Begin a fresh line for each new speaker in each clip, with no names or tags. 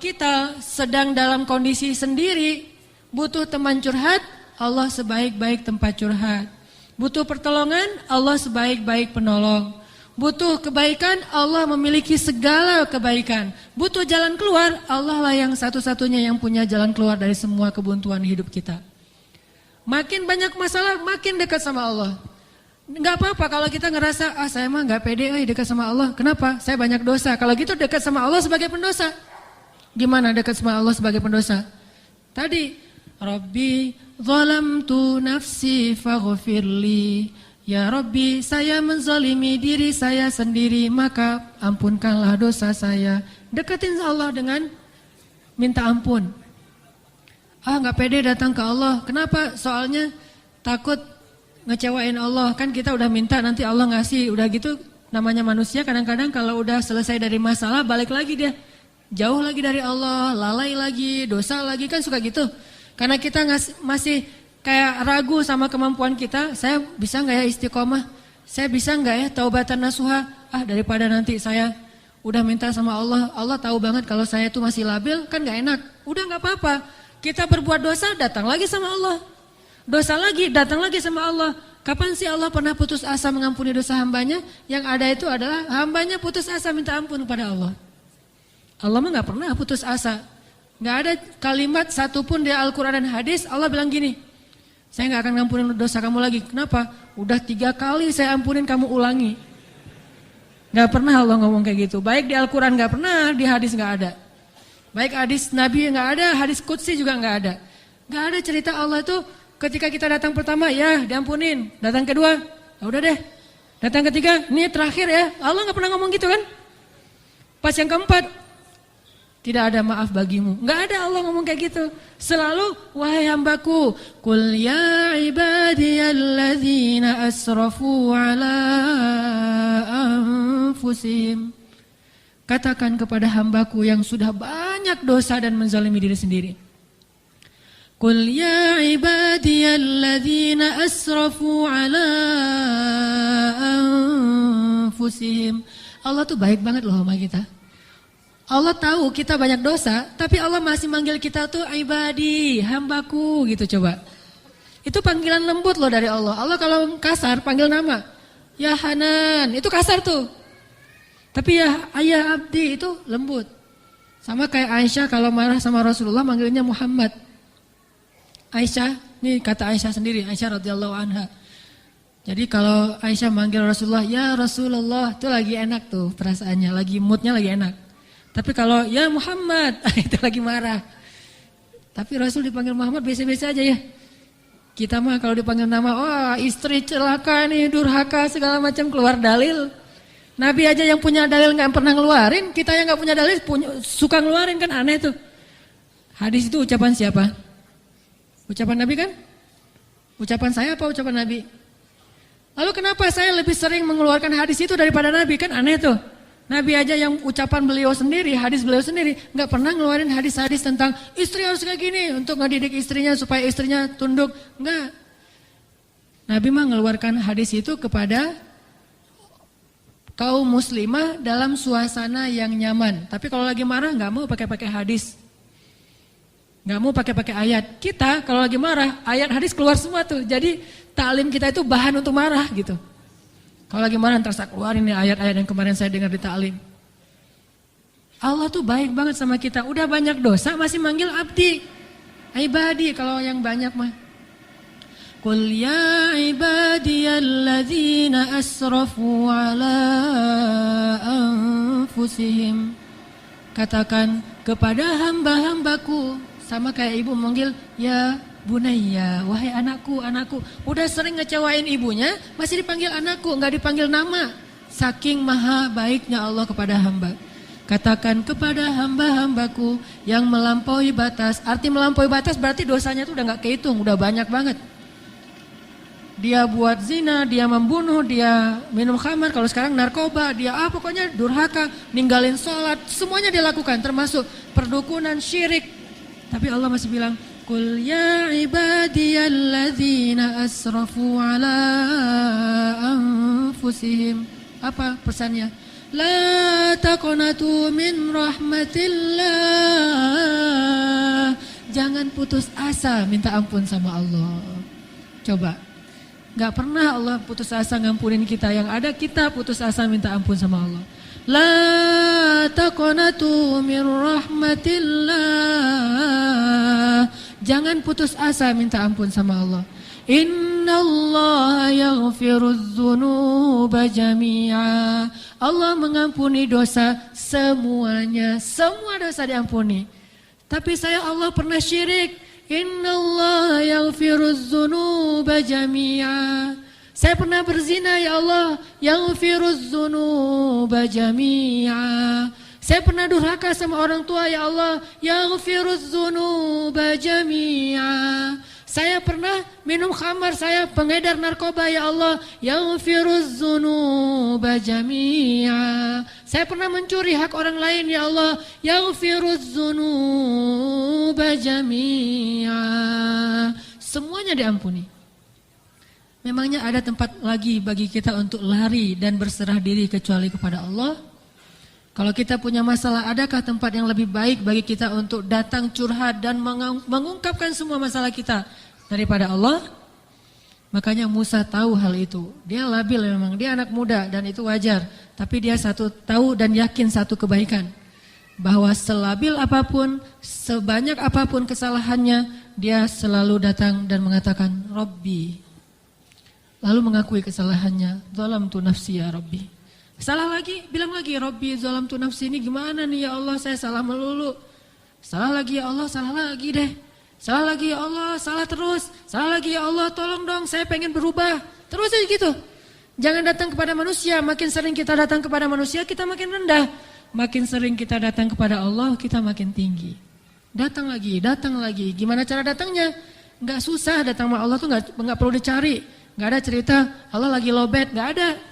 kita sedang dalam kondisi sendiri, butuh teman curhat, Allah sebaik-baik tempat curhat. Butuh pertolongan, Allah sebaik-baik penolong. Butuh kebaikan, Allah memiliki segala kebaikan. Butuh jalan keluar, Allah lah yang satu-satunya yang punya jalan keluar dari semua kebuntuan hidup kita. Makin banyak masalah, makin dekat sama Allah. Enggak apa-apa kalau kita ngerasa, saya mah enggak pede dekat sama Allah. Kenapa? Saya banyak dosa. Kalau gitu dekat sama Allah sebagai pendosa. Gimana dekat sama Allah sebagai pendosa? Tadi, Rabbi zalamtu nafsi faghfirli. Ya Rabbi, saya menzalimi diri saya sendiri, maka ampunkanlah dosa saya. Deketin Allah dengan minta ampun. Enggak pede datang ke Allah. Kenapa? Soalnya takut ngecewain Allah. Kan kita udah minta nanti Allah ngasih. Udah gitu namanya manusia kadang-kadang kalau udah selesai dari masalah balik lagi dia. Jauh lagi dari Allah, lalai lagi, dosa lagi, kan suka gitu. Karena kita masih kayak ragu sama kemampuan kita. Saya bisa gak ya istiqomah? Saya bisa gak ya taubatan nasuha? Daripada nanti saya udah minta sama Allah, Allah tahu banget kalau saya tuh masih labil, kan gak enak. Udah gak apa-apa. Kita berbuat dosa, datang lagi sama Allah. Dosa lagi, datang lagi sama Allah. Kapan sih Allah pernah putus asa mengampuni dosa hambanya? Yang ada itu adalah hambanya putus asa minta ampun kepada Allah. Allah mah gak pernah putus asa. Gak ada kalimat satupun di Al-Quran dan hadis Allah bilang gini, saya gak akan ngampunin dosa kamu lagi. Kenapa? Udah 3 kali saya ampunin, kamu ulangi. Gak pernah Allah ngomong kayak gitu. Baik di Al-Quran gak pernah, di hadis gak ada. Baik hadis Nabi gak ada, hadis Qudsi juga gak ada. Gak ada cerita Allah itu ketika kita datang pertama, ya diampunin. Datang kedua, udah deh. Datang ketiga, ini terakhir ya. Allah gak pernah ngomong gitu kan. Pas yang keempat, tidak ada maaf bagimu. Gak ada Allah ngomong kayak gitu. Selalu, wahai hambaku, Qul ya ibadiyalladzina asrafu ala anfusihim. Katakan kepada hambaku yang sudah banyak dosa dan menzalimi diri sendiri. Qul ya ibadiyalladzina asrafu ala anfusihim. Allah tuh baik banget loh sama kita. Allah tahu kita banyak dosa, tapi Allah masih manggil kita tuh ibadi, hambaku gitu coba. Itu panggilan lembut loh dari Allah. Allah kalau kasar panggil nama, ya Hanan, itu kasar tuh. Tapi ya ayah abdi itu lembut. Sama kayak Aisyah kalau marah sama Rasulullah manggilnya Muhammad. Aisyah, ini kata Aisyah sendiri, Aisyah radhiyallahu anha. Jadi kalau Aisyah manggil Rasulullah, ya Rasulullah, itu lagi enak tuh perasaannya, lagi moodnya lagi enak. Tapi kalau ya Muhammad, itu lagi marah. Tapi Rasul dipanggil Muhammad biasa-biasa aja ya. Kita mah kalau dipanggil nama, wah istri celaka nih, durhaka segala macam, keluar dalil. Nabi aja yang punya dalil gak pernah ngeluarin, kita yang gak punya dalil suka ngeluarin, kan aneh tuh. Hadis itu ucapan siapa? Ucapan Nabi kan? Ucapan saya apa ucapan Nabi? Lalu kenapa saya lebih sering mengeluarkan hadis itu daripada Nabi? Kan aneh tuh. Nabi aja yang ucapan beliau sendiri, hadis beliau sendiri, gak pernah ngeluarin hadis-hadis tentang istri harus kayak gini untuk ngedidik istrinya supaya istrinya tunduk. Enggak. Nabi mah ngeluarkan hadis itu kepada kaum muslimah dalam suasana yang nyaman. Tapi kalau lagi marah gak mau pakai hadis. Gak mau pakai ayat. Kita kalau lagi marah, ayat hadis keluar semua tuh. Jadi taklim kita itu bahan untuk marah gitu. Kalau lagi marah ntar saya keluarin nih ayat-ayat yang kemarin saya dengar di taklim. Allah tuh baik banget sama kita. Udah banyak dosa masih manggil abdi. Ibadi kalau yang banyak mah. Qul ya ibadiyalladzina asrafu ala anfusihim. Katakan kepada hamba-hambaku. Sama kayak ibu manggil ya Bunayya, wahai anakku, anakku. Udah sering ngecewain ibunya, masih dipanggil anakku, enggak dipanggil nama. Saking maha baiknya Allah kepada hamba. Katakan kepada hamba-hambaku yang melampaui batas. Arti melampaui batas berarti dosanya tuh udah enggak kehitung, udah banyak banget. Dia buat zina, dia membunuh, dia minum khamar, kalau sekarang narkoba, dia pokoknya durhaka, ninggalin sholat, semuanya dia lakukan, termasuk perdukunan, syirik. Tapi Allah masih bilang, Qul ya ibadiyalladzina asrafu ala anfusihim. Apa pesannya? La taqnatu min rahmatillah. Jangan putus asa minta ampun sama Allah. Coba, gak pernah Allah putus asa ngampunin kita. Yang ada kita putus asa minta ampun sama Allah. La taqnatu min rahmatillah. Jangan putus asa minta ampun sama Allah. Innallaha yaghfirudz dzunuba jami'a. Allah mengampuni dosa semuanya. Semua dosa diampuni. Tapi saya Allah pernah syirik. Innallaha yaghfirudz dzunuba jami'a. Saya pernah berzina ya Allah. Yaghfirudz dzunuba jami'a. Saya pernah durhaka sama orang tua ya Allah. Yaghfirudz dzunuba jami'a. Saya pernah minum khamar, saya pengedar narkoba ya Allah. Yaghfirudz dzunuba jami'a. Saya pernah mencuri hak orang lain ya Allah. Yaghfirudz dzunuba jami'a. Semuanya diampuni. Memangnya ada tempat lagi bagi kita untuk lari dan berserah diri kecuali kepada Allah? Kalau kita punya masalah, adakah tempat yang lebih baik bagi kita untuk datang curhat dan mengungkapkan semua masalah kita daripada Allah? Makanya Musa tahu hal itu. Dia labil memang, dia anak muda dan itu wajar. Tapi dia tahu dan yakin satu kebaikan. Bahwa selabil apapun, sebanyak apapun kesalahannya, dia selalu datang dan mengatakan, Rabbi. Lalu mengakui kesalahannya, zalamtu nafsi ya Rabbi. Salah lagi, bilang lagi, Rabbi zalamtu nafsi, ini gimana nih ya Allah, saya salah melulu. Salah lagi ya Allah, salah lagi deh. Salah lagi ya Allah, salah terus. Salah lagi ya Allah, tolong dong, saya pengen berubah. Terus aja gitu. Jangan datang kepada manusia, makin sering kita datang kepada manusia, kita makin rendah. Makin sering kita datang kepada Allah, kita makin tinggi. Datang lagi, gimana cara datangnya? Gak susah, datang sama Allah tuh gak perlu dicari. Gak ada cerita, Allah lagi lowbat, gak ada.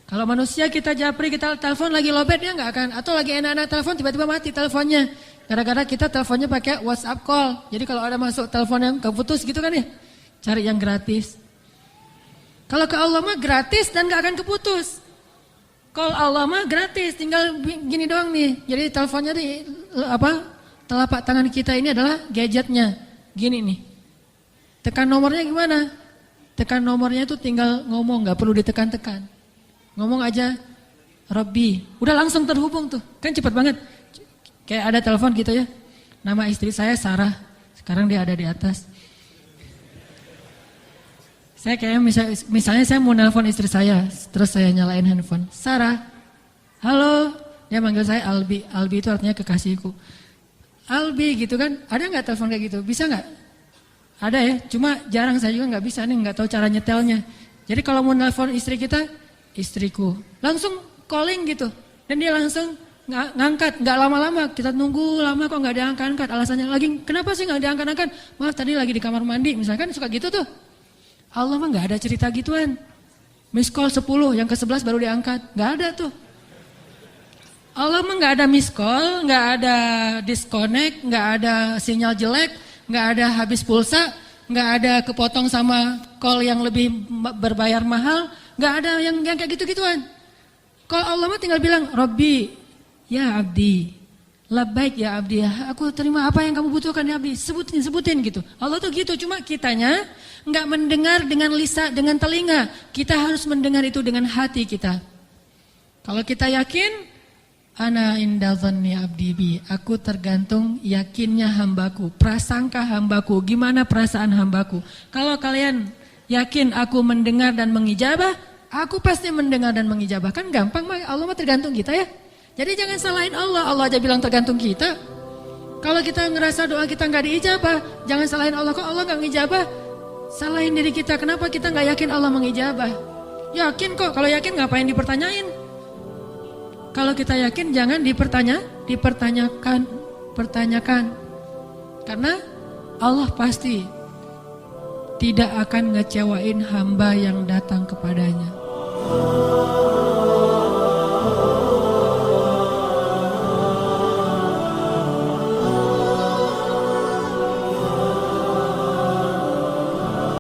Kalau manusia kita japri, kita telepon lagi lowbat, dia nggak akan. Atau lagi enak-enak telepon, tiba-tiba mati teleponnya. Gara-gara kita teleponnya pakai WhatsApp call. Jadi kalau ada masuk telepon yang keputus gitu kan ya, cari yang gratis. Kalau ke Allah mah gratis dan nggak akan keputus. Call Allah mah gratis, tinggal gini doang nih. Jadi teleponnya di telapak tangan kita ini adalah gadgetnya. Gini nih. Tekan nomornya gimana? Tekan nomornya itu tinggal ngomong, nggak perlu ditekan-tekan. Ngomong aja, Rabbi, udah langsung terhubung tuh, kan cepat banget. Kayak ada telepon gitu ya, nama istri saya Sarah, sekarang dia ada di atas. Saya kayak misalnya saya mau nelpon istri saya, terus saya nyalain handphone, Sarah, halo, dia manggil saya Albi, Albi itu artinya kekasihku. Albi gitu kan, ada nggak telepon kayak gitu, bisa nggak? Ada ya, cuma jarang saya juga nggak bisa nih, nggak tahu cara nyetelnya. Jadi kalau mau nelpon istri kita, istriku, langsung calling gitu, dan dia langsung ngangkat, nggak lama-lama, kita nunggu lama kok nggak diangkat-angkat, alasannya lagi, kenapa sih nggak diangkat-angkat? Maaf tadi lagi di kamar mandi, misalkan suka gitu tuh. Allah mah nggak ada cerita gituan, miss call 10, yang ke-11 baru diangkat, nggak ada tuh. Allah mah nggak ada miss call, nggak ada disconnect, nggak ada sinyal jelek, nggak ada habis pulsa, nggak ada kepotong sama call yang lebih berbayar mahal. Gak ada yang kayak gitu-gituan. Kalau Allah mah tinggal bilang, Rabbi, ya abdi, labbaik ya abdi, aku terima apa yang kamu butuhkan ya abdi, sebutin gitu. Allah tuh gitu, cuma kitanya gak mendengar dengan lisan, dengan telinga. Kita harus mendengar itu dengan hati kita. Kalau kita yakin, ana inda dhanni abdi bi, aku tergantung yakinnya hambaku, prasangka hambaku, gimana perasaan hambaku. Kalau kalian yakin aku mendengar dan mengijabah, aku pasti mendengar dan mengijabah. Kan gampang, Allah mah tergantung kita ya. Jadi jangan salahin Allah, Allah aja bilang tergantung kita. Kalau kita ngerasa doa kita gak diijabah, jangan salahin Allah, kok Allah gak ngijabah. Salahin diri kita, kenapa kita gak yakin Allah mengijabah. Yakin kok, kalau yakin ngapain dipertanyain. Kalau kita yakin jangan dipertanyakan. Karena Allah pasti tidak akan ngecewain hamba yang datang kepadanya.